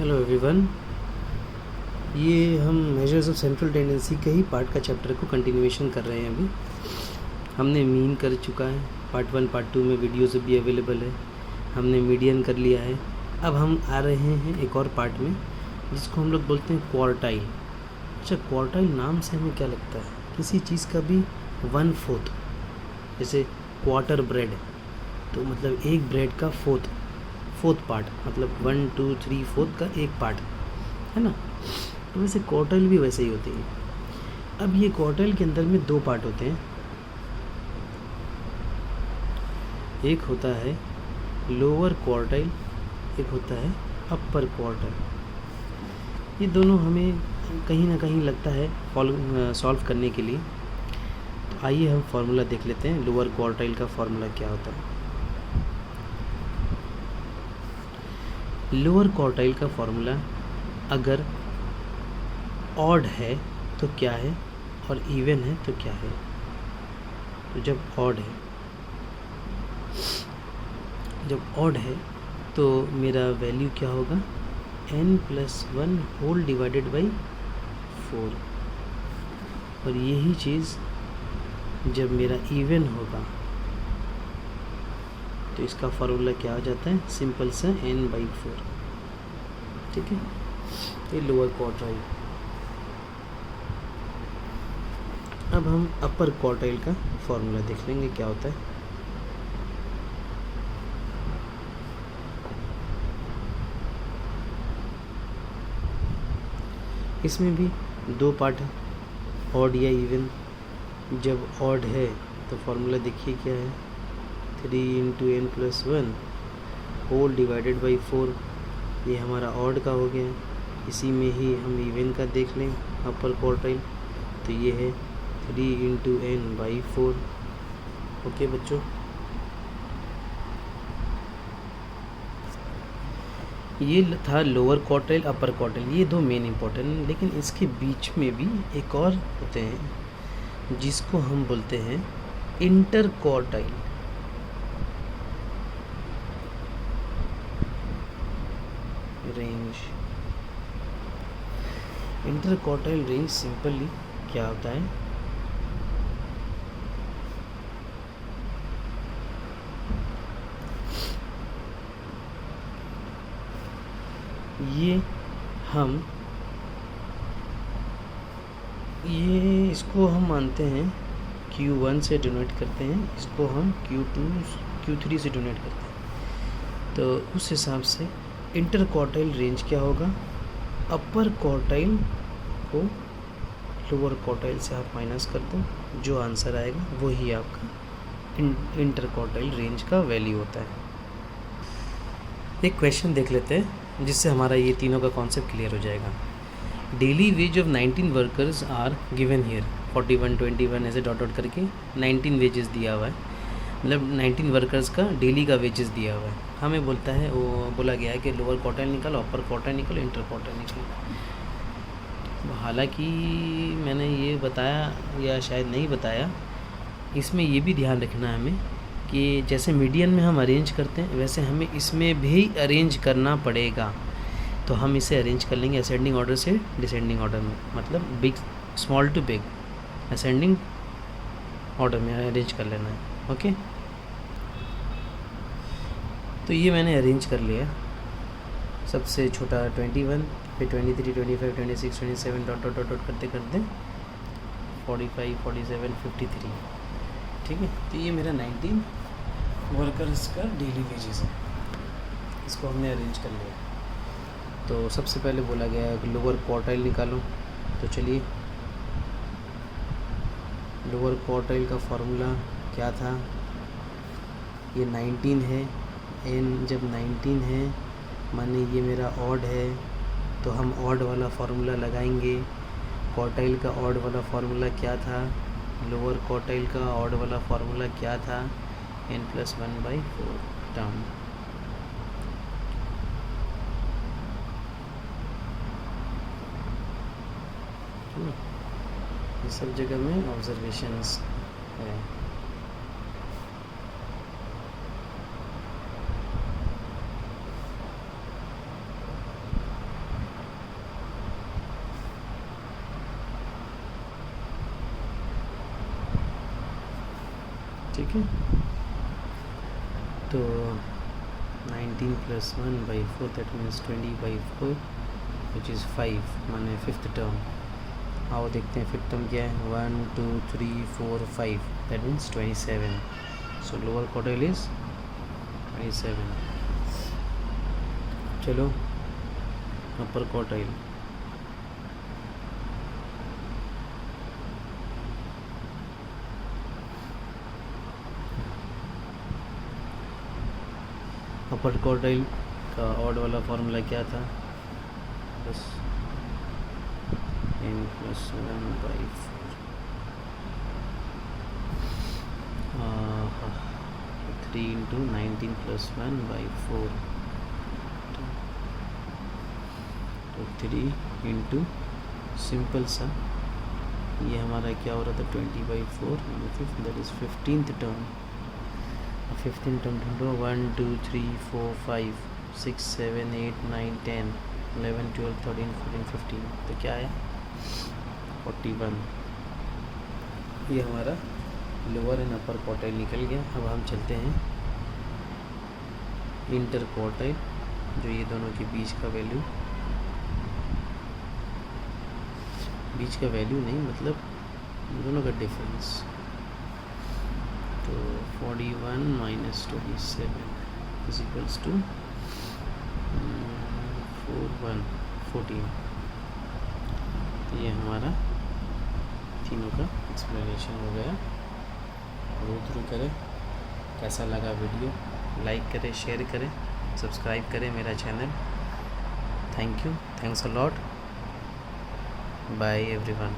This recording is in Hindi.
Hello everyone. ये हम मेजर्स ऑफ सेंट्रल टेंडेंसी के ही पार्ट का चैप्टर को कंटिन्यूएशन कर रहे हैं। अभी हमने मीन कर चुका है, पार्ट 1 पार्ट 2 में वीडियोस भी अवेलेबल है। हमने मीडियन कर लिया है। अब हम आ रहे हैं एक और पार्ट में जिसको हम लोग बोलते हैं क्वार्टाइल। अच्छा, क्वार्टाइल नाम से हमें क्या लगता है? किसी चीज़ का भी 1/4, जैसे क्वार्टर ब्रेड, तो मतलब एक ब्रेड का फोर्थ पार्ट, मतलब 1 2 3 4 का एक पार्ट है ना। तो वैसे क्वार्टाइल भी वैसे ही होती है। अब ये क्वार्टाइल के अंदर में 2 पार्ट होते हैं। एक होता है लोअर क्वार्टाइल, एक होता है अपर क्वार्टाइल। ये दोनों हमें कहीं ना कहीं लगता है सॉल्व करने के लिए। तो आइए हम फार्मूला देख लेते हैं। लोअर क्वार्टाइल का फार्मूला क्या होता है? लोअर क्वार्टाइल का फार्मूला अगर ऑड है तो क्या है और इवन है तो क्या है। तो जब ऑड है तो मेरा वैल्यू क्या होगा? n+1 whole divided by 4। और यही चीज़ जब मेरा इवन होगा तो इसका फार्मूला क्या हो जाता है? सिंपल सा n/4। ठीक है, ये लोअर क्वार्टाइल। अब हम अपर क्वार्टाइल का फार्मूला देख लेंगे क्या होता है। इसमें भी 2 पार्ट है, ऑड या इवन। जब ऑड है तो फार्मूला देखिए क्या है? 3 × n+1 होल डिवाइडेड बाई 4। ये हमारा ऑड का हो गया। इसी में ही हम इवन का देख लें, अपर क्वार्टाइल, तो ये है 3 × n/4। ओके बच्चों, ये था लोअर क्वार्टाइल अपर क्वार्टाइल। ये 2 मेन इंपॉर्टेंट हैं, लेकिन इसके बीच में भी एक और होते हैं जिसको हम बोलते हैं inter quartile. Range, inter quartile range simply क्या होता है? इसको हम मानते हैं Q1 से डोनेट करते हैं, इसको हम Q2 Q3 से डोनेट करते हैं। तो उस हिसाब से इंटर क्वार्टाइल रेंज क्या होगा? अपर क्वार्टाइल को लोअर क्वार्टाइल से आप माइनस कर दो, जो आंसर आएगा वही आपका इंटर क्वार्टाइल रेंज का वैल्यू होता है। एक क्वेश्चन देख लेते हैं जिससे हमारा ये तीनों का कॉन्सेप्ट क्लियर हो जाएगा। Daily wage of 19 workers are given here, 41 21 ऐसे डॉट डॉट करके 19 वेजेस दिया हुआ है। मतलब 19 वर्कर्स का डेली का वेजेस दिया हुआ है। हमें बोला गया है कि लोअर क्वार्टाइल निकालो, अपर क्वार्टाइल निकालो, इंटर क्वार्टाइल निकालो। हालांकि मैंने ये बताया या शायद नहीं बताया, इसमें ये भी ध्यान रखना है हमें कि जैसे मीडियन में हम अरेंज करते हैं वैसे हमें इसमें भी अरेंज करना पड़ेगा। तो हम इसे अरेंज कर लेंगे असेंडिंग ऑर्डर से डिसेंडिंग ऑर्डर में, मतलब big small to big ascending order में अरेंज कर लेना है। ओके, तो ये मैंने अरेंज कर लिया। सबसे छोटा 21, फिर 23 25 26 27 डॉट डॉट डॉट डॉट करते करते 45 47 53। ठीक है, तो ये मेरा 19 वर्कर्स का डेली वेजेस है। इसको हमने अरेंज कर लिया। तो सबसे पहले बोला गया है कि लोअर क्वार्टाइल निकालो। तो चलिए, लोअर क्वार्टाइल का फार्मूला क्या था? ये 19 है। n जब 19 है माने ये मेरा ऑड है, तो हम ऑड वाला फार्मूला लगाएंगे। क्वार्टाइल का ऑड वाला फार्मूला क्या था? लोअर क्वार्टाइल का ऑड वाला फार्मूला क्या था? n+1/4 term. ये सब जगह में ऑब्जर्वेशंस है। ठीक है। तो 19 + 1/4 दैट मीन्स 20/4 विच इज़ 5 माने फिफ्थ टर्म। आओ देखते हैं फिफ्थ टर्म क्या है। 1 2 3 4 5 that means 27। So lower quartile is 27। चलो अपर क्वार्टाइल। अपर क्वार्टाइल का ऑड वाला फॉर्मूला क्या था? बस n + 1/4 3 × 19 + 1/4 तो 3 इंटू सिंपल सा ये हमारा क्या हो रहा था 20/4 5 that is 15th term. 15th term ढूंढो 1 2 3 4 5 6 7 8 9 10 11 12 13 14 15 तो क्या है 41। ये हमारा लोअर एंड अपर क्वार्टाइल निकल गया। अब हम चलते हैं इंटर क्वार्टाइल, जो ये दोनों के बीच का वैल्यू नहीं मतलब दोनों का डिफरेंस। तो 41 - 27 = 14। तो ये हमारा तीनों का एक्सप्लेनेशन हो गया। गो थ्रू करें। कैसा लगा वीडियो? लाइक करें, शेयर करें, सब्सक्राइब करें मेरा channel. Thank you, thanks a lot, bye everyone.